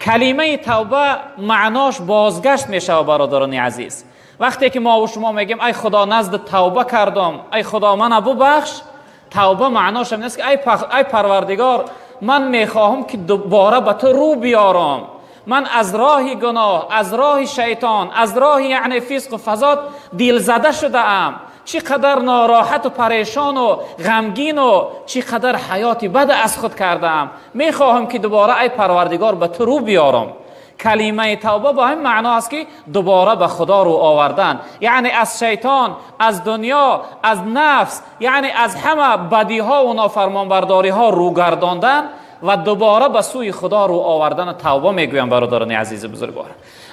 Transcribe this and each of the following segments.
کلمه توبه معناش بازگشت میشه برادران عزیز. وقتی که ما و شما میگیم ای خدا نزد توبه کردم، ای خدا منو ببخش، توبه معناش این است که ای پروردگار من میخواهم که دوباره به تو رو بیارم، من از راه گناه، از راه شیطان، از راه یعنی فسق و فساد دل زده شده ام، چقدر ناراحت و پریشان و غمگین و چقدر حیاتی بد از خود کردم، میخواهم که دوباره ای پروردگار به تو رو بیارم. کلمه توبه با این معنا است که دوباره به خدا رو آوردن، یعنی از شیطان، از دنیا، از نفس، یعنی از همه بدی ها و نافرمانبرداری ها رو گرداندن و دوباره به سوی خدا رو آوردن توبه میگویم برادران عزیز بزرگوار.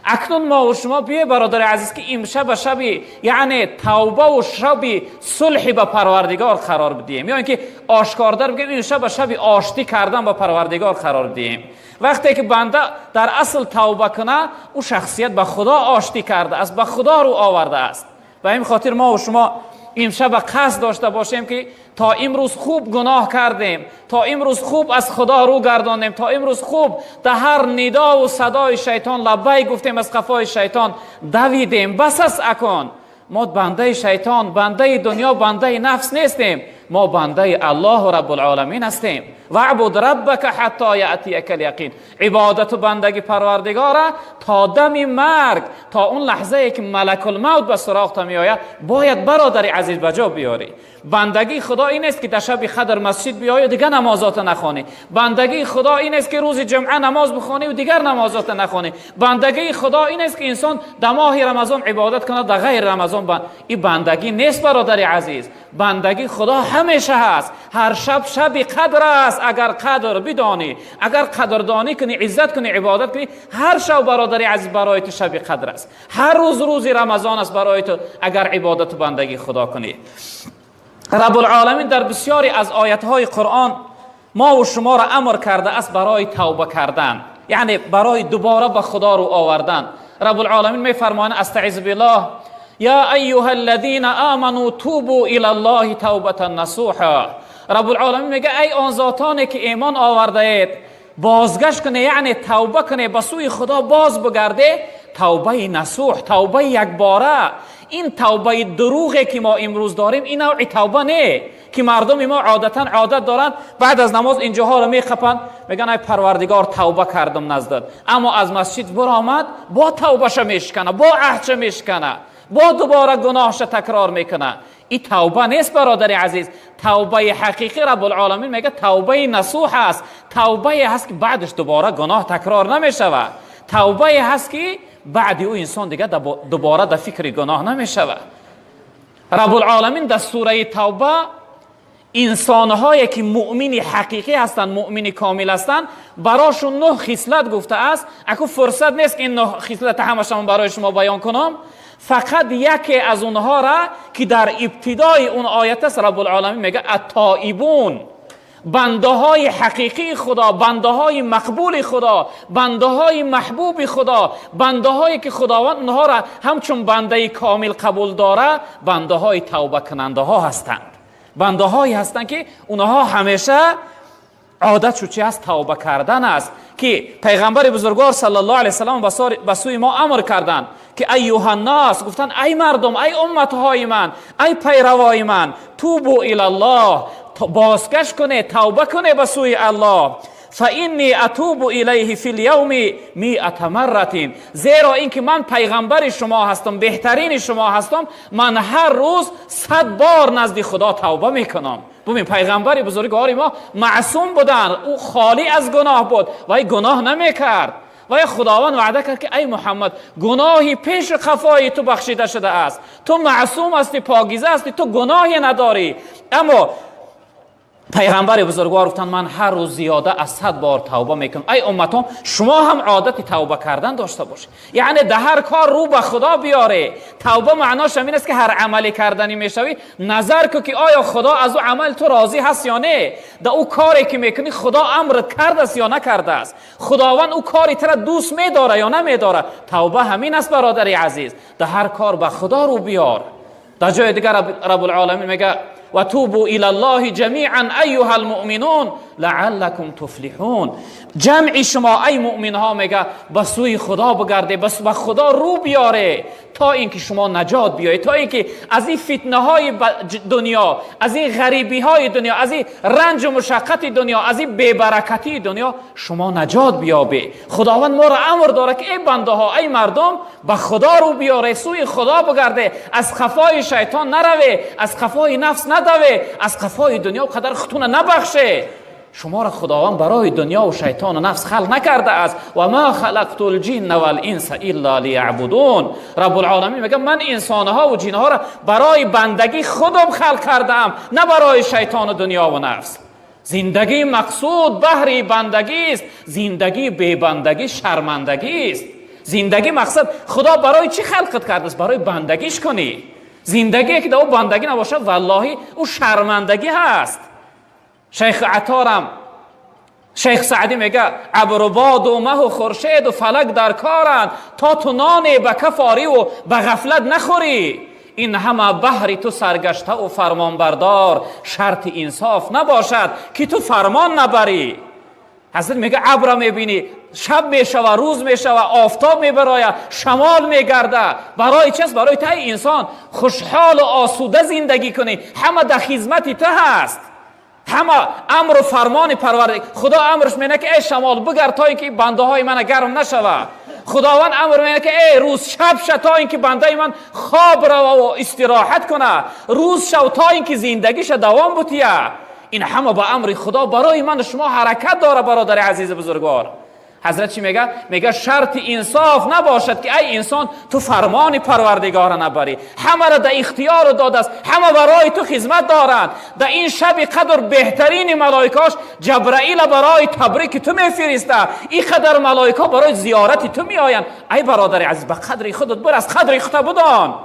اکنون ما و شما بیه برادر عزیز که امشب شبی یعنی توبه و شبی صلح به پروردگار قرار بدیم، یا اینکه آشکارتر بگیم این شب آشتی کردن با پروردگار قرار بدیم. وقتی که بنده در اصل توبه کنه او شخصیت به خدا آشتی کرده است، به خدا رو آورده است. و این خاطر ما و شما امشب قصد داشته باشیم که تا امروز خوب گناه کردیم، تا امروز خوب از خدا رو گرداندیم، تا امروز خوب در هر ندا و صدای شیطان لبیک گفتیم، از قفای شیطان دویدیم. بس است اکن ما بنده شیطان، بنده دنیا، بنده نفس نیستیم، ما بنده الله رب العالمین هستیم. وعبد ربک حتی یأتیک الیقین. عبادت و بندگی پروردگار تا دم مرگ، تا اون لحظه ای که ملک الموت به سراغ می آید باید برادر عزیز بجا بیاری. بندگی خدا این است که در شب قدر مسجد بیایی و دیگر نمازات نخوانی. بندگی خدا این است که روز جمعه نماز بخوانی و دیگر نمازات نخوانی. بندگی خدا این است که انسان در ماه رمضان عبادت کنه، در غیر رمضان این بندگی نیست برادر عزیز. بندگی خدا همیشه هست. هر شب شب قدر است. اگر قدر بدانی، اگر قدردانی کنی، عزت کنی، عبادت کنی، هر شب برادر عزیز برای تو شب قدر است. هر روز روز رمضان است برای تو اگر عبادت و بندگی خدا کنی. رب العالمین در بسیاری از آیاتهای قرآن ما و شما را امر کرده است برای توبه کردن، یعنی برای دوباره به خدا رو آوردن. رب العالمین می فرماید استعذ بالله یا ایها الذین آمنوا توبوا الی الله توبه نصوحا. رب العالمین میگه ای آن ذاتانی که ایمان آورده اید بازگشت کنه، یعنی توبه کنه، به سوی خدا باز بگرده. توبه نصوح، توبه یک باره. این توبه دروغی که ما امروز داریم این نوع توبه نه که مردم ما عادت دارن بعد از نماز اینجاها رو میخپن میگن ای پروردگار توبه کردم نزدت، اما از مسجد برآمد با توبهش میشکنه، با عهدش میشکنه، با دوباره گناهش تکرار میکنه. این توبه نیست برادر عزیز. توبه حقیقی رب العالمین میگه توبه نصوح است. توبه هست که بعدش دوباره گناه تکرار نمیشود. توبه هست که بعد او انسان دیگه دوباره در فکر گناه نمیشود. رب العالمین در سوره توبه انسانهایی که مؤمن حقیقی هستند، مؤمن کامل هستند، براشون 9 خصلت گفته است. اگه فرصت نیست که این 9 خصلت همشون برای شما بیان کنم، فقط یکی از اونها را که در ابتدای اون آیت است رب العالمین میگه التائبون، بنده های حقیقی خدا، بنده های مقبول خدا، بنده های محبوب خدا، بنده هایی که خداوند اونها را همچون بنده کامل قبول داره، بنده های توبه کننده ها هستند. بنده هایی هستند که اونها همیشه عادت شو چی است؟ توبه کردن است. که پیغمبر بزرگوار صلی الله علیه وسلم به سوی ما امر کردند که ایها الناس، گفتن ای مردم، ای امت های من، ای پیروای من، توبوا الی الله، بازگشت کنه، توبه کنه به سوی الله. فانی اتوب الیه فی الیوم 100 مره، زیرا اینکه من پیغمبر شما هستم، بهترین شما هستم، من هر روز 100 بار نزد خدا توبه میکنم. ببین پیغمبر بزرگوار ما معصوم بودن، او خالی از گناه بود و ای گناه نمیکرد. و خداوند وعده کرد که ای محمد گناهی پیش قفای تو بخشیده شده است، تو معصوم هستی، پاکیزه هستی، تو گناهی نداری. اما پیغمبر بزرگوار گفتن من هر روز زیاده از 100 بار توبه میکنم. ای امتم شما هم عادت توبه کردن داشته باشید، یعنی در هر کار رو به خدا بیاره. توبه معناش این است که هر عملی کردنی میشوی نظر کن که آیا خدا از او عمل تو راضی هست یا نه، در او کاری که میکنی خدا امرت کرده است یا نکرده است، خداوند او کاری تو را دوست میداره یا نمیداره. توبه همین است برادر عزیز، در هر کار به خدا رو بیار. در جای دیگر رب العالمین میگه و توبوا الی الله جمیعا ایها المؤمنون لعلكم تفلحون. جمع شما ای مؤمن ها میگه به سوی خدا بگرده، بس به خدا رو بیاره تا اینکه شما نجات بیایید، تا اینکه از این فتنه های دنیا، از این غریبی های دنیا، از این رنج و مشقت دنیا، از این بی‌برکتی دنیا شما نجات بیابه. خداوند ما را امر داره که ای بنده ها، ای مردم به خدا رو بیاره، سوی خدا بگرده، از خفای شیطان نروه، از خفای نفس ندوه، از خفای دنیا قدر خطونه نبخشه. شما را خداوند برای دنیا و شیطان و نفس خلق نکرده است. و ما خلقت الجن والانس الا لیعبدون. رب العالمین میگه من انسانها و جنها را برای بندگی خودم خلق کردم، نه برای شیطان و دنیا و نفس. زندگی مقصود بهر بندگی است، زندگی بی بندگی شرمندگی است. زندگی مقصد خدا برای چی خلقت کرده است؟ برای بندگیش کنی. زندگی که دو بندگی نباشه والله او شرمندگی هست. شیخ عطارم، شیخ سعدی میگه ابر و باد و مه و خورشید و فلک در کارند تا تو نانی به کف آری و به غفلت نخوری. این همه بهر تو سرگشته و فرمان بردار، شرط انصاف نباشد که تو فرمان نبری. حضرت میگه ابر میبینی شب میشوه، روز میشوه، آفتاب میبراید، شمال میگرده. برای چیست؟ برای تا انسان خوشحال و آسوده زندگی کنی. همه در خدمت تو هست، همه امر و فرمان پروردگار. خدا امرش میگه که ای شمال بگرد تا اینکه بنده های من گرم نشوه. خداوند امر میگه که ای روز شب شو تا اینکه بنده من خواب رو و استراحت کنه. روز شو تا اینکه زندگیش دوام بتیه. این همه با امر خدا برای من شما حرکت داره. برادر عزیز بزرگوار، حضرت چی میگه؟ میگه شرط انصاف نباشد که ای انسان تو فرمان پروردگار نبری. همه را در اختیار داده است، همه برای تو خدمت دارند. در این شب قدر بهترین ملائکاش جبرائیل برای تبریک تو میفرسته، این قدر ملائکا برای زیارت تو میآیند. ای برادر عزیز، به قدر خودت بر، از قدر خودت بدان.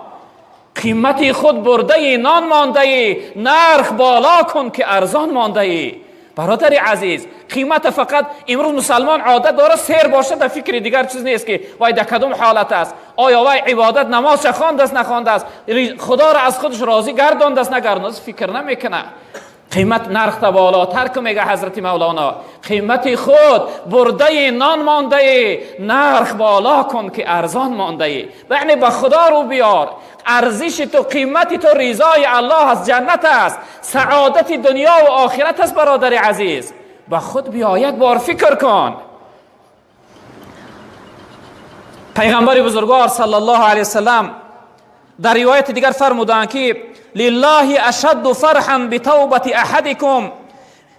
قیمت خود برده نان مانده، نرخ بالا کن که ارزان مانده. برادر عزیز، قیمت فقط امروز مسلمان عادت داره سیر باشه، در فکر دیگر چیز نیست که وای در کدوم حالت است، آیا وای عبادت نماز خوانده است نخوانده است، خدا را از خودش راضی گردانده است نگردانده است، فکر نمیکنه. قیمت نرخ بالاتر که میگه حضرت مولانا، قیمت خود برده نان مانده، نرخ بالا کن که ارزان مانده. یعنی به خدا رو بیار. ارزش تو، قیمت تو رضای الله از جنت است، سعادت دنیا و آخرت است. برادر عزیز، به خود بیا، یک بار فکر کن. پیغمبر بزرگوار صلی الله علیه وسلم در روایت دیگر فرمودند که لله اشد فرحا بتوبه احدکم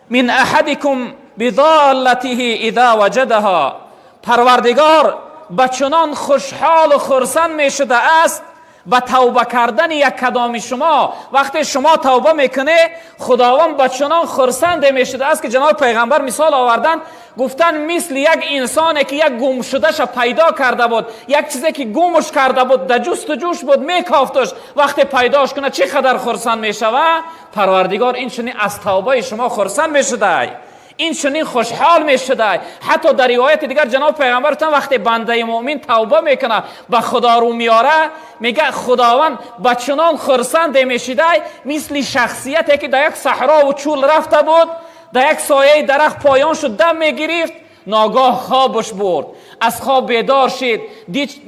من احدکم بضالته اذا وجدها. پروردگار بچنان خوشحال و خرسند می شده است با توبه کردن یک کدام شما. وقتی شما توبه میکنه خداوند بچنان خرسند می شده است که جناب پیغمبر مثال آوردن، گفتن مثل یک انسانی که یک گم شدهش پیدا کرده بود، یک چیزی که گمش کرده بود در جست و جوش بود میکافتش، وقتی پیداش کنه چه قدر خرسند میشوه. پروردگار این چنین از توبه شما خرسند میشده، این چنین خوشحال میشده. حتی در روایت دیگر جناب پیغمبر وقتی بنده مؤمن توبه میکنه به خدا رو میاره، میگه خداوند بچنان خرسند میشده مثل شخصیتی که در یک صحرا و چول رفته بود، در یک سایه درخت پایان شد، دم میگرفت، ناگاه خوابش برد، از خواب بیدار شد،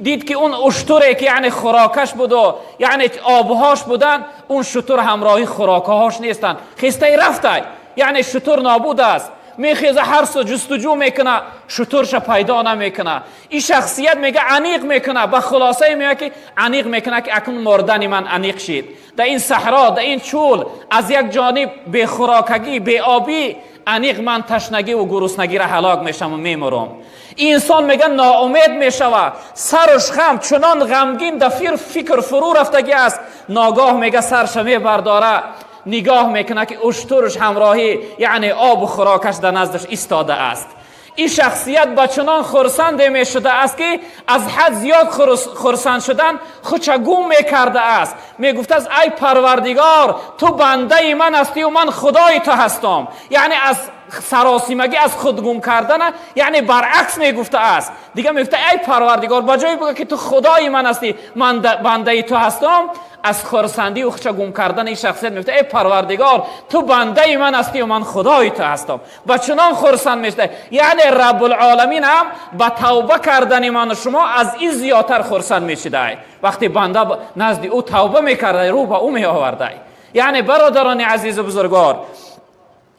دید که اون اشتری که یعنی خوراکش بود و یعنی آبهاش بودن، اون شتر همراهی خوراکهاش نیستن، خسته رفته، یعنی شتر نابود است. میخیزه هر سو جستجو میکنه، شترش پیدا نمیکنه. این شخصیت میگه عنیق میکنه، به خلاصه میگه که عنیق میکنه که اکنون مردن من عنیق شد. در این صحرا، در این چول، از یک جانب بی خوراکگی، بی آبی، عنیق من تشنگی و گرسنگی را هلاک میشم و میمرم. این انسان میگه ناامید میشوه، سرش غم، چنان غمگین در فکر فرو رفتگی است، ناگاه میگه سرش میبرداره، نگاه میکنه که اشترش همراهی یعنی آب و خوراکش در نزدش ایستاده است. این شخصیت با چنان خرسند می شده است که از حد زیاد خرسند شدن خودش گم می کرده است. می گفته است ای پروردگار تو بنده من هستی و من خدای تو هستم. یعنی از سراسیمگی از خود گم کردن، یعنی برعکس میگفته است. دیگه میگفته ای پروردگار بجای بگه که تو خدای من هستی، من بنده تو هستم، از خرسندی و خچه گم کردن این شخصیت میگفته ای پروردگار تو بنده من هستی و من خدای تو هستم، با چنان خرسند میشته. یعنی رب العالمین هم با توبه کردن من و شما از این زیادتر خرسند میشده وقتی بنده نزد او توبه میکرده، رو به او میآورده. یعنی برادران عزیز و بزرگوار،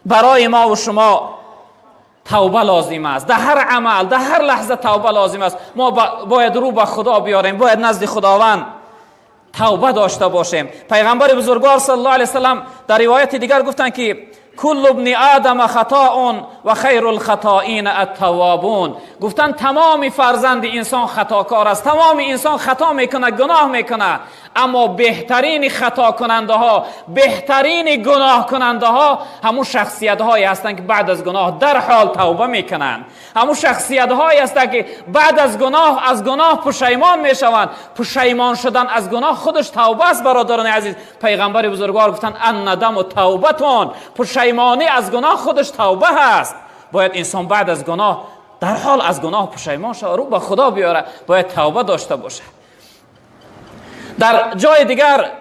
برای ما و شما توبه لازم است. در هر عمل، در هر لحظه توبه لازم است. ما باید رو به خدا بیاریم، باید نزد خداوند توبه داشته باشیم. پیغمبر بزرگوار صلی الله علیه وسلم در روایت دیگر گفتن که کل ابن آدم خطاء و خیر الخطائین التوابون. گفتن تمام فرزند انسان خطاکار است، تمام انسان خطا میکنه، گناه میکنه، اما بهترین خطا کننده ها، بهترین گناه کننده ها همون شخصیت هایی هستند که بعد از گناه در حال توبه میکنند. همون شخصیت هایی هستند که بعد از گناه پشیمان میشوند. پشیمان شدن از گناه خودش توبه است. برادران عزیز، پیغمبر بزرگوار گفتن ان ندم و توبتون، پشیمانی از گناه خودش توبه هست. باید انسان بعد از گناه در حال از گناه پشیمان شود، رو به خدا بیاره، باید توبه داشته باشه. در جای دیگر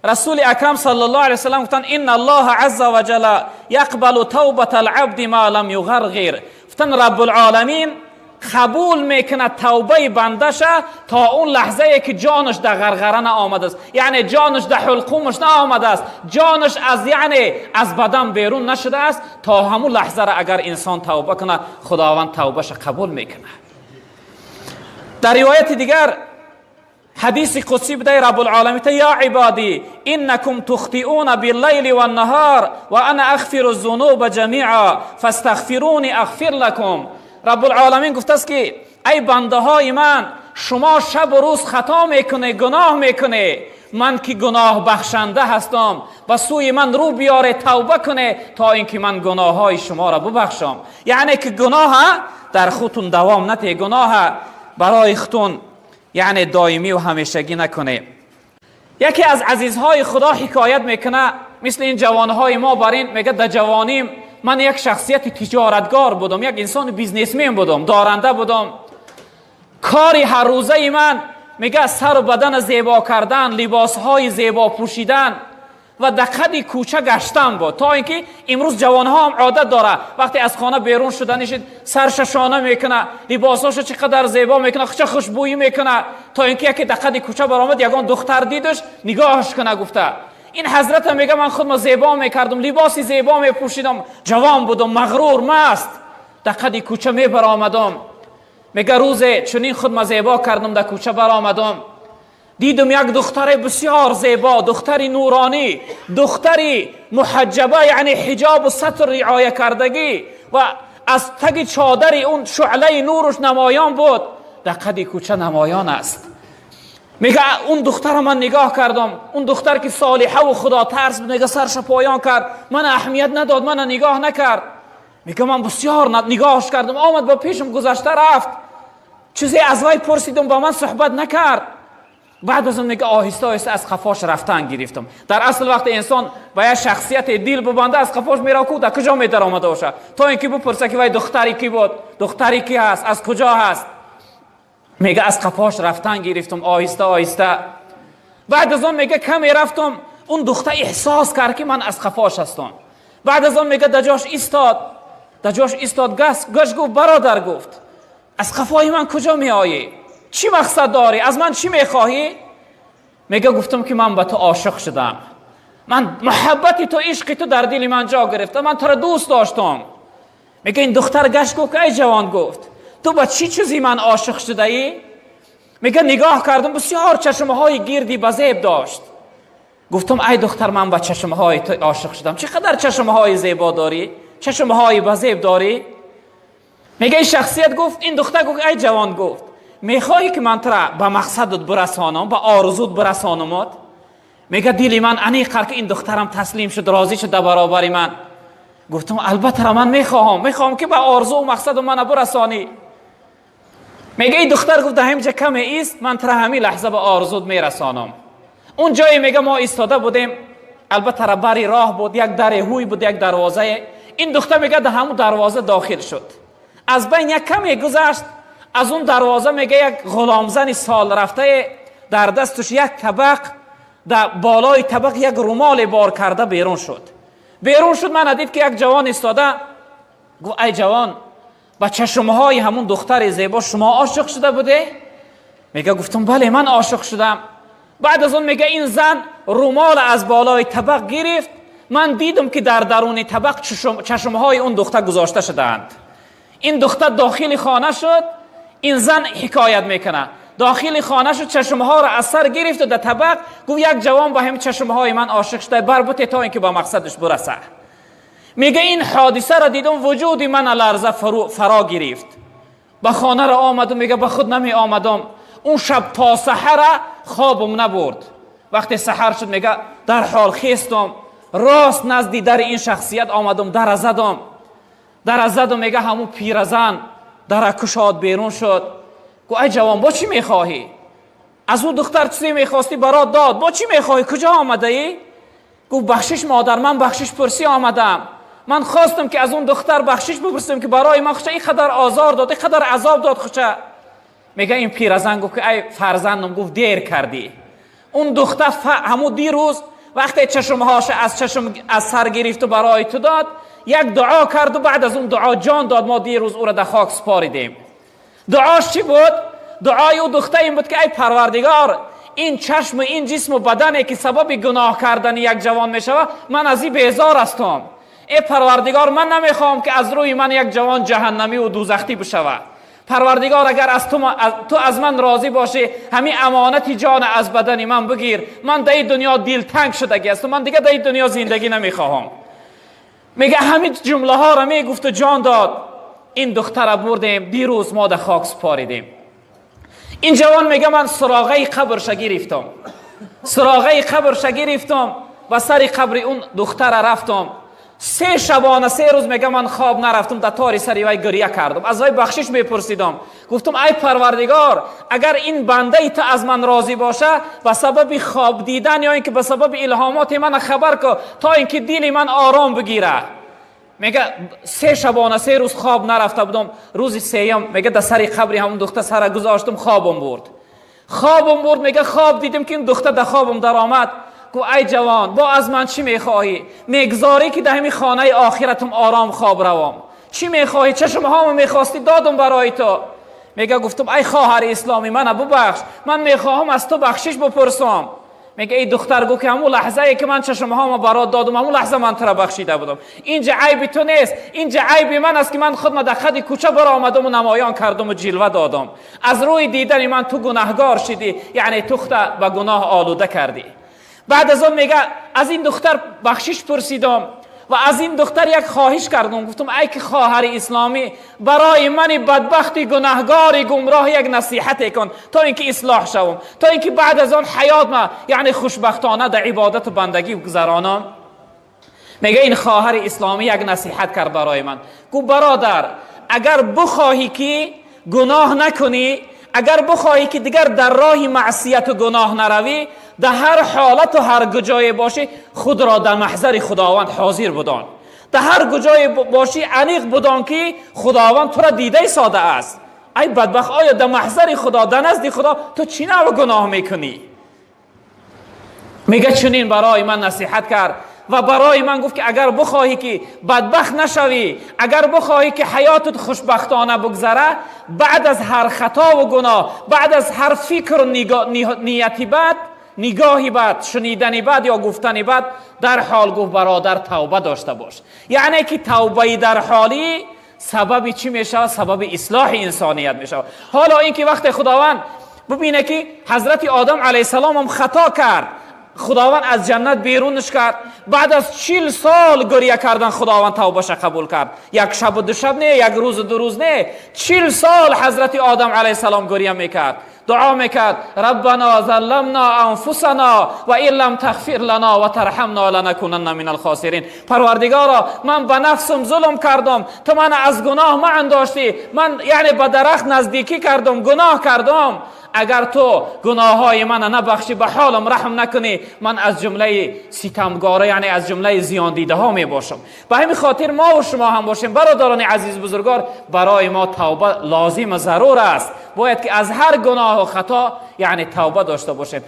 رسول اکرم صلی الله علیه وسلم گفتن ان الله عز وجل یقبل توبه العبد ما لم یغرغر. گفتن رب العالمین قبول میکنه توبه بندشه تا اون لحظه ای که جانش در غرغره نآمده است، یعنی جانش در حلقومش نآمده است، جانش از بدن بیرون نشده است. تا همون لحظه را اگر انسان توبه کنه، خداوند توبهش قبول میکنه. در روایت دیگر حدیث قدسی بده رب العالمین یا عبادی انکم تخطئون باللیل والنهار و انا اغفر الذنوب جمیعا فاستغفرونی اغفر لكم. رب العالمین گفته است که ای بنده های من، شما شب و روز خطا میکنه، گناه میکنه، من که گناه بخشنده هستم، به سوی من رو بیاره، توبه کنه تا اینکه من گناه های شما را ببخشم. یعنی که گناه در خودتون دوام نده، گناه برای خودتون یعنی دائمی و همیشگی نکنه. یکی از عزیزهای خدا حکایت میکنه، مثل این جوانهای ما برین، میگه در جوانیم من یک شخصیت تجارتگار بودم، یک انسان بیزنسمن بودم، دارنده بودم. کاری هر روزه من میگه سر و بدن زیبا کردن، لباسهای زیبا پوشیدن و دقیق کوچه گشتن بود. تا اینکه امروز جوانها هم عادت داره وقتی از خانه بیرون شدنش سرش شانه میکنه، لباساش چقدر زیبا میکنه، چه خوشبویی میکنه، تا اینکه یکی دقیق کوچه برآمد یگان دختر دیدش نگاهش کنه. گفته این حضرت میگه من خودم زیبا میکردم، لباسی زیبا میپوشیدم، جوان بودم، مغرور، مست، دقیق کوچه میبرآمدم. میگه روز چنین خودم زیبا کردم، در کوچه برآمدم، دیدم یک دختر بسیار زیبا، دختری نورانی، دختری محجبه، یعنی حجاب و ستر رعایه کردگی و از تگ چادر اون شعله نورش نمایان بود. در قد کوچه نمایان است. میگه اون دختر من نگاه کردم، اون دختر که صالحه و خدا ترس بود، میگه سرش پایان کرد، من اهمیت نداد، من نگاه نکرد. میگه من بسیار نگاهش کردم، آمد با پیشم گذشته رفت، چیزی از وی پرسیدم با من صحبت نکرد. بعد از اون میگه آهسته آهسته از قفاش رفتن گرفتم. در اصل وقت انسان با یک شخصیت دیل ببنده از قفاش میره کو، در کجا میدر آمده باشه، تا اینکه بپرسه که وای دختری کی بود، دختری کی هست، از کجا هست. میگه از قفاش رفتن گرفتم آهسته آهسته. بعد از اون میگه کمی رفتم، اون دختر احساس کرد که من از قفاش هستم. بعد از اون میگه دجاش ایستاد، گشت گفت برادر، گفت از قفای من کجا میآیی؟ چی مقصد داری؟ از من چی میخواهی؟ میگه گفتم که من به تو عاشق شدم، من محبت تو، عشق تو در دل من جا گرفته، من تو را دوست داشتم. میگه این دختر گشت گفت ای جوان، گفت تو با چی چیزی من عاشق شده ای؟ میگه نگاه کردم، بسیار چشمهای گردی بزیب داشت. گفتم ای دختر من با چشمهای تو عاشق شدم، چقدر چشمهای زیبا داری، چشمهای بزیب داری. میگه این شخصیت گفت، این دختر گفت ای جوان، گفت میخواهی که من ترا به مقصدت برسانم، به آرزوت برسانمت؟ میگه دلی من انیقه که این دخترم تسلیم شد، راضی شد در برابر من. گفتم البته من میخواهم که به آرزو و مقصد من برسانی. میگه این دختر گفت همینجا کم ایست، من ترا همین لحظه به آرزوت میرسانم. اون جایی میگه ما ایستاده بودیم، البته بری راه بود، یک در هوی بود، یک دروازه. این دختر میگه در همون دروازه داخل شد. از بین یک کمی گذشت، از اون دروازه میگه یک غلامزن سال رفته در دستش یک طبق، در بالای طبق یک رومال بار کرده بیرون شد. من دید که یک جوان استاده. گفت ای جوان، با چشمهای همون دختر زیبا شما عاشق شده بوده؟ میگه گفتم بله من عاشق شدم. بعد از اون میگه این زن رومال از بالای طبق گرفت، من دیدم که در درون طبق چشمهای اون دختر گذاشته شدند. این دختر داخل خانه شد. این زن حکایت میکنه داخل خانه شد، چشمها را از سر گرفت و در طبق گفت یک جوان با همین چشمهای من عاشق شده، بربطه تا اینکه با مقصدش برسه. میگه این حادثه را دیدم وجود من لرزه فرا گرفت. به خانه را آمدم، میگه به خود نمی آمدم. اون شب تا سحر خوابم نبرد. وقتی سحر شد میگه در حال خیستم، راست نزدی در این شخصیت آمدم، در زدم. میگه همون پیرزن در کشاد بیرون شد. گو ای جوان با چی میخواهی؟ از اون دختر چیزی میخواستی برات داد، با چی میخواهی؟ کجا آمده ای؟ گو بخشش مادر، من بخشش پرسی آمدم. من خواستم که از اون دختر بخشش بپرسیم که برای من خوشه این قدر آزار داد، این قدر عذاب داد خوشه. میگه این پیرزن گفت که ای فرزندم، گفت دیر کردی. اون دختر همون دیروز وقتی چشمهاش از سر گرفت و برای تو داد، یک دعا کرد و بعد از اون دعا جان داد. ما دیروز او را در خاک سپاریدیم. دعاش چی بود؟ دعای او دختر این بود که ای پروردگار، این چشم و این جسم و بدنی که سبب گناه کردن یک جوان میشود، من از این بیزار هستم. ای پروردگار، من نمیخوام که از روی من یک جوان جهنمی و دوزخی بشود. پروردگار اگر از تو از من راضی باشی، همین امانت جان از بدن من بگیر. من در این دنیا دلتنگ شدگی هستم، من دیگه در این دنیا زندگی نمیخواهم. میگه همین جمله ها را میگفت و جان داد. این دختر را بردیم، دیروز ما در خاک سپاریدیم. این جوان میگه من سراغه قبرش گرفتم و سر قبر اون دختر رفتم. 3 شبانه 3 روز میگه من خواب نرفتم، در تاری سری وی گریه کردم، از وی بخشش میپرسیدم. گفتم ای پروردگار، اگر این بنده تو از من راضی باشه، به سبب خواب دیدن یا اینکه به سبب الهامات من خبر که تا اینکه دل من آرام بگیره. میگه 3 شبانه 3 روز خواب نرفته بودم. روز 3م میگه در سر قبر همون دختر سر گذاشتم، خوابم برد. میگه خواب دیدم که این دختر در خوابم در آمد. گو ای جوان، با از من چی میخواهی؟ میگذاری که در همین خانه آخرتم آرام خواب روام. چی میخواهی؟ چشمهامو میخواستی دادم برای تو. میگه گفتم ای خواهر اسلامی، من ببخش، من میخواهم از تو بخشش بپرسم. میگه ای دختر، گو که همون لحظه ای که من چشمهامو برات دادم، همون لحظه من تو را بخشیده بودم. اینجا عیب تو نیست، اینجا عیب من است که من خودم در خد کوچه برآمدم و نمایان کردم و جلوه دادم. از روی دیدن من تو گناهگار شدی، یعنی تو خود به گناه آلوده کردی. بعد از اون میگه از این دختر بخشش پرسیدم و از این دختر یک خواهش کردم. گفتم ای که خواهر اسلامی، برای من بدبختی گناهگاری گمراه یک نصیحت کن تا اینکه اصلاح شوم، تا اینکه بعد از آن حیات ما یعنی خوشبختانه در عبادت و بندگی بگذرانم. میگه این خواهر اسلامی یک نصیحت کرد برای من. گفت برادر، اگر بخواهی که گناه نکنی، اگر بخواهی که دیگر در راه معصیت و گناه نروی، در هر حالت و هر کجای باشی خود را در محضر خداوند حاضر بدان. در هر کجای باشی انیق بدان که خداوند تو را دیده ساده است. ای بدبخت، آیا در محضر خدا، در نزد خدا تو چی نوع گناه میکنی؟ میگه چنین برای من نصیحت کرد و برای من گفت که اگر بخواهی که بدبخت نشوی، اگر بخواهی که حیاتت خوشبختانه بگذره، بعد از هر خطا و گناه، بعد از هر فکر و نیتی بد، نگاهی بد، شنیدنی بد یا گفتنی بد، در حال گفت برادر توبه داشته باش. یعنی که توبه در حالی سبب چی میشه؟ سبب اصلاح انسانیت میشه. حالا این که وقت خداوند ببینه که حضرت آدم علیه السلام هم خطا کرد، خداوند از جنت بیرونش کرد، بعد از 40 سال گریه کردن خداوند توبهش قبول کرد. یک شب و 2 شب نه، یک روز و 2 روز نه، 40 سال حضرت آدم علیه السلام گریه میکرد، دعا میکرد ربنا ظلمنا انفسنا و ان لم تغفر لنا و ترحمنا لنکونن من الخاسرین. پروردگارا، من به نفسم ظلم کردم، تو من از گناه ما انداشتی، من یعنی به درخت نزدیکی کردم، گناه کردم. اگر تو گناه های من نبخشی، به حالم رحم نکنی، من از جمله ستمگاره، یعنی از جمله زیان دیده ها می باشم. به همین خاطر ما و شما هم باشیم برادران عزیز بزرگوار، برای ما توبه لازم و ضرور است. باید که از هر گناه و خطا یعنی توبه داشته باشیم.